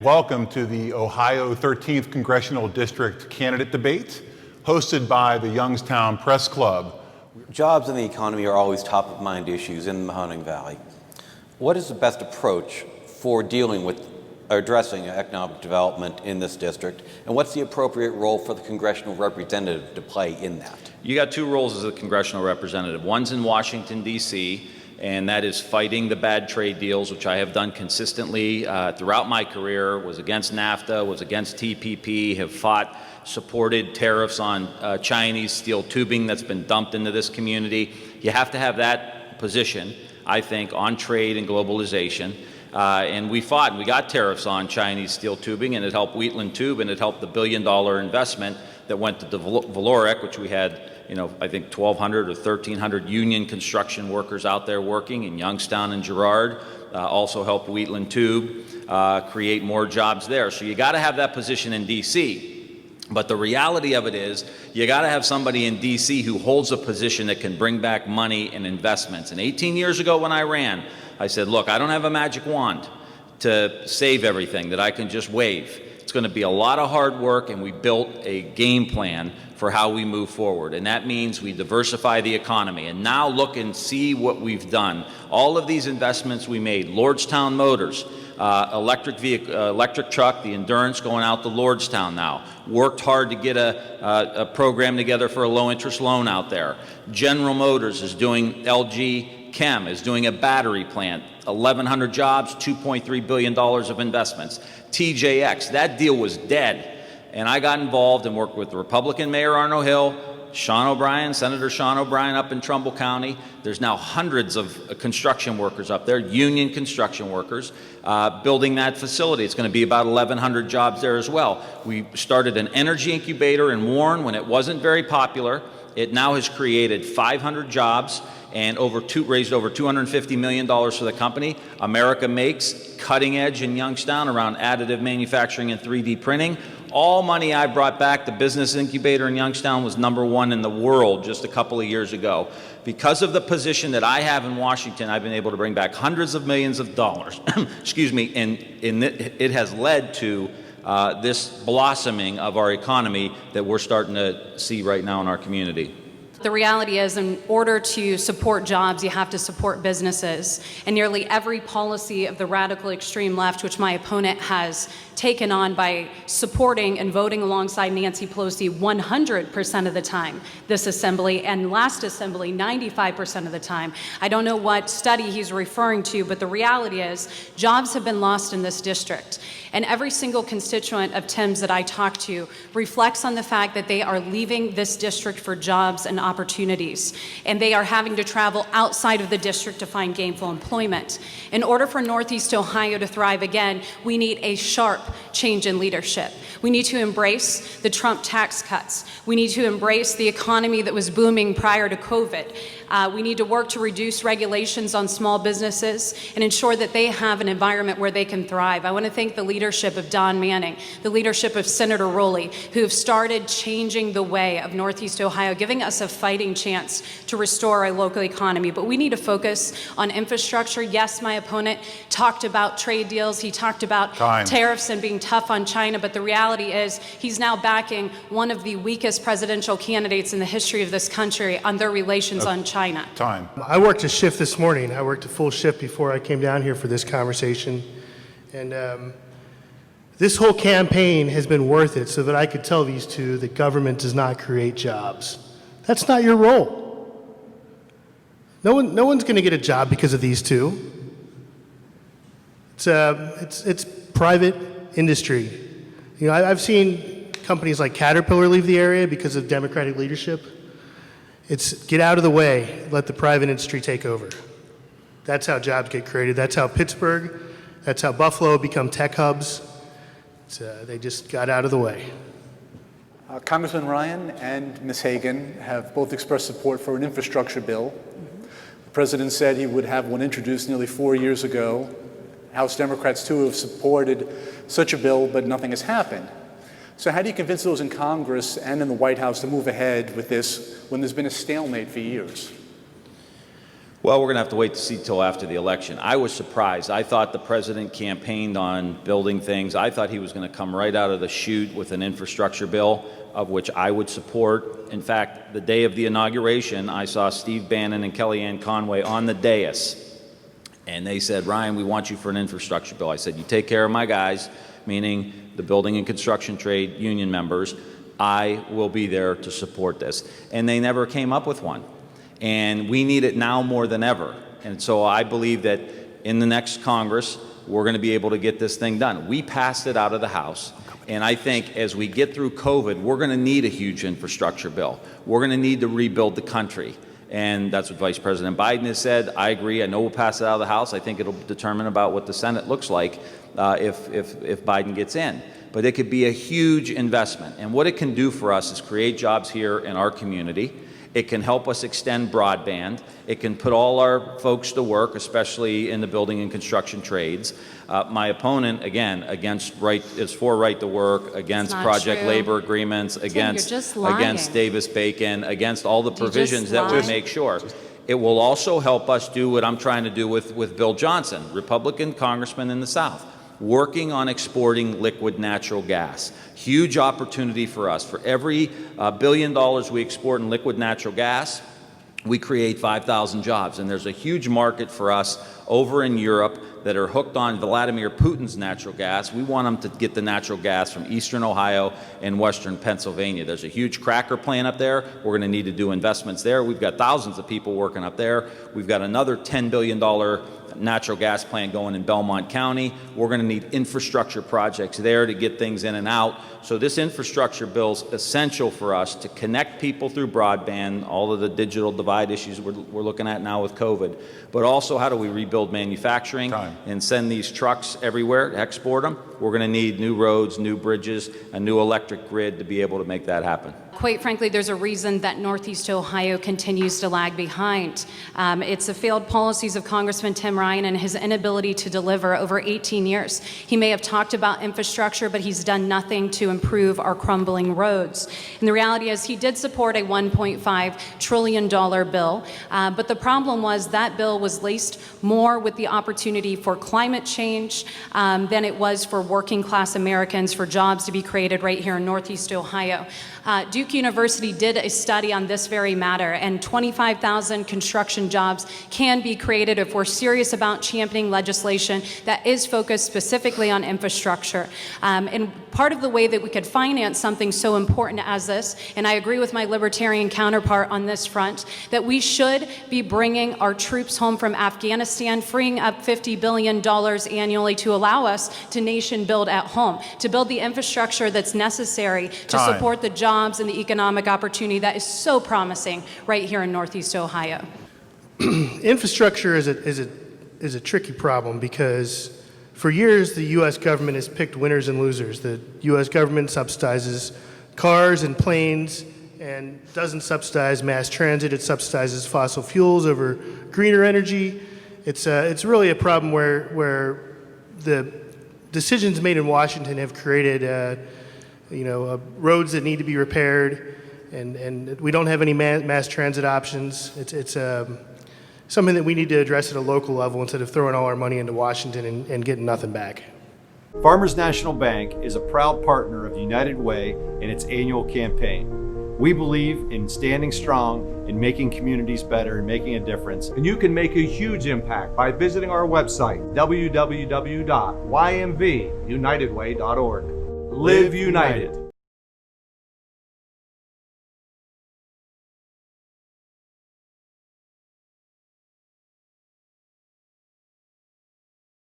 Welcome to the Ohio 13th Congressional District Candidate Debate, hosted by the Youngstown Press Club. Jobs and the economy are always top of mind issues in the Mahoning Valley. What is the best approach for dealing with addressing economic development in this district, and what's the appropriate role for the congressional representative to play in that? You got two roles as a congressional representative. One's in Washington, D.C., and that is fighting the bad trade deals, which I have done consistently throughout my career, was against NAFTA, was against TPP, have fought, supported tariffs on Chinese steel tubing that's been dumped into this community. You have to have that position, I think, on trade and globalization. And we fought, and we got tariffs on Chinese steel tubing, and it helped Wheatland Tube, and it helped the billion-dollar investment that went to Valorec, which we had, I think 1,200 or 1,300 union construction workers out there working in Youngstown and Girard. Also helped Wheatland Tube create more jobs there. So you got to have that position in D.C. But the reality of it is, you got to have somebody in D.C. who holds a position that can bring back money and investments. And 18 years ago when I ran, I said, look, I don't have a magic wand to save everything that I can just wave. It's going to be a lot of hard work, and we built a game plan for how we move forward. And that means we diversify the economy. And now look and see what we've done. All of these investments we made, Lordstown Motors, electric truck, the Endurance going out to Lordstown now. Worked hard to get a program together for a low-interest loan out there. General Motors is doing, LG Chem is doing a battery plant, 1,100 jobs, $2.3 billion of investments. TJX, that deal was dead. And I got involved and worked with the Republican Mayor Arno Hill, Sean O'Brien, Senator Sean O'Brien up in Trumbull County. There's now hundreds of construction workers up there, union construction workers, building that facility. It's going to be about 1,100 jobs there as well. We started an energy incubator in Warren when it wasn't very popular. It now has created 500 jobs and raised over $250 million for the company. America Makes, cutting edge in Youngstown around additive manufacturing and 3D printing. All money I brought back. The business incubator in Youngstown was #1 in the world just a couple of years ago. Because of the position that I have in Washington, I've been able to bring back hundreds of millions of dollars, excuse me, and it has led to this blossoming of our economy that we're starting to see right now in our community. The reality is, in order to support jobs, you have to support businesses. And nearly every policy of the radical extreme left, which my opponent has taken on by supporting and voting alongside Nancy Pelosi 100% of the time, this assembly, and last assembly 95% of the time. I don't know what study he's referring to, but the reality is jobs have been lost in this district. And every single constituent of Tim's that I talk to reflects on the fact that they are leaving this district for jobs and opportunities, and they are having to travel outside of the district to find gainful employment. In order for Northeast Ohio to thrive again, we need a sharp change in leadership. We need to embrace the Trump tax cuts. We need to embrace the economy that was booming prior to COVID. We need to work to reduce regulations on small businesses and ensure that they have an environment where they can thrive. I want to thank the leadership of Don Manning, the leadership of Senator Rowley, who have started changing the way of Northeast Ohio, giving us a fighting chance to restore our local economy. But we need to focus on infrastructure. Yes, my opponent talked about trade deals. He talked about tariffs and being tough on China. But the reality is he's now backing one of the weakest presidential candidates in the history of this country on their relations on China. I worked a shift this morning. I worked a full shift before I came down here for this conversation. And this whole campaign has been worth it so that I could tell these two that government does not create jobs. That's not your role. No one's going to get a job because of these two. It's private industry. I've seen companies like Caterpillar leave the area because of Democratic leadership. It's get out of the way, let the private industry take over. That's how jobs get created. That's how Pittsburgh, that's how Buffalo become tech hubs. They just got out of the way. Congressman Ryan and Ms. Hagan have both expressed support for an infrastructure bill. The president said he would have one introduced nearly 4 years ago. House Democrats, too, have supported such a bill, but nothing has happened. So how do you convince those in Congress and in the White House to move ahead with this when there's been a stalemate for years? Well, we're going to have to wait to see till after the election. I was surprised. I thought the president campaigned on building things. I thought he was going to come right out of the chute with an infrastructure bill, of which I would support. In fact, the day of the inauguration, I saw Steve Bannon and Kellyanne Conway on the dais, and they said, Ryan, we want you for an infrastructure bill. I said, you take care of my guys, meaning the building and construction trade union members. I will be there to support this. And they never came up with one. And we need it now more than ever. And so I believe that in the next Congress, we're going to be able to get this thing done. We passed it out of the House. And I think as we get through COVID, we're going to need a huge infrastructure bill. We're going to need to rebuild the country. And that's what Vice President Biden has said. I agree. I know we'll pass it out of the House. I think it'll determine about what the Senate looks like if Biden gets in. But it could be a huge investment. And what it can do for us is create jobs here in our community. It can help us extend broadband. It can put all our folks to work, especially in the building and construction trades. My opponent, again, is for right to work, against project labor agreements, against Davis-Bacon, against all the provisions that would make sure. It will also help us do what I'm trying to do with Bill Johnson, Republican congressman in the South, working on exporting liquid natural gas. Huge opportunity for us. For every $1 billion we export in liquid natural gas, we create 5,000 jobs. And there's a huge market for us over in Europe that are hooked on Vladimir Putin's natural gas. We want them to get the natural gas from eastern Ohio and western Pennsylvania. There's a huge cracker plant up there. We're going to need to do investments there. We've got thousands of people working up there. We've got another $10 billion natural gas plant going in Belmont County. We're going to need infrastructure projects there to get things in and out. So this infrastructure bill is essential for us to connect people through broadband, all of the digital divide issues we're looking at now with COVID, but also how do we rebuild manufacturing and send these trucks everywhere to export them. We're going to need new roads, new bridges, a new electric grid to be able to make that happen. Quite frankly, there's a reason that Northeast Ohio continues to lag behind. It's the failed policies of Congressman Tim Ryan and his inability to deliver over 18 years. He may have talked about infrastructure, but he's done nothing to improve our crumbling roads. And the reality is he did support a $1.5 trillion bill, but the problem was that bill was laced more with the opportunity for climate change than it was for working class Americans, for jobs to be created right here in Northeast Ohio. Duke University did a study on this very matter, and 25,000 construction jobs can be created if we're serious about championing legislation that is focused specifically on infrastructure. And part of the way that we could finance something so important as this, and I agree with my libertarian counterpart on this front, that we should be bringing our troops home from Afghanistan, freeing up $50 billion annually to allow us to nation build at home, to build the infrastructure that's necessary to support the jobs and the economic opportunity that is so promising right here in Northeast Ohio. Infrastructure is a tricky problem because for years the U.S. government has picked winners and losers. The U.S. government subsidizes cars and planes and doesn't subsidize mass transit. It subsidizes fossil fuels over greener energy. It's really a problem where the decisions made in Washington have created roads that need to be repaired, and we don't have any mass transit options. It's something that we need to address at a local level instead of throwing all our money into Washington and getting nothing back. Farmers National Bank is a proud partner of United Way in its annual campaign. We believe in standing strong, in making communities better, and making a difference. And you can make a huge impact by visiting our website, www.ymvunitedway.org. Live united.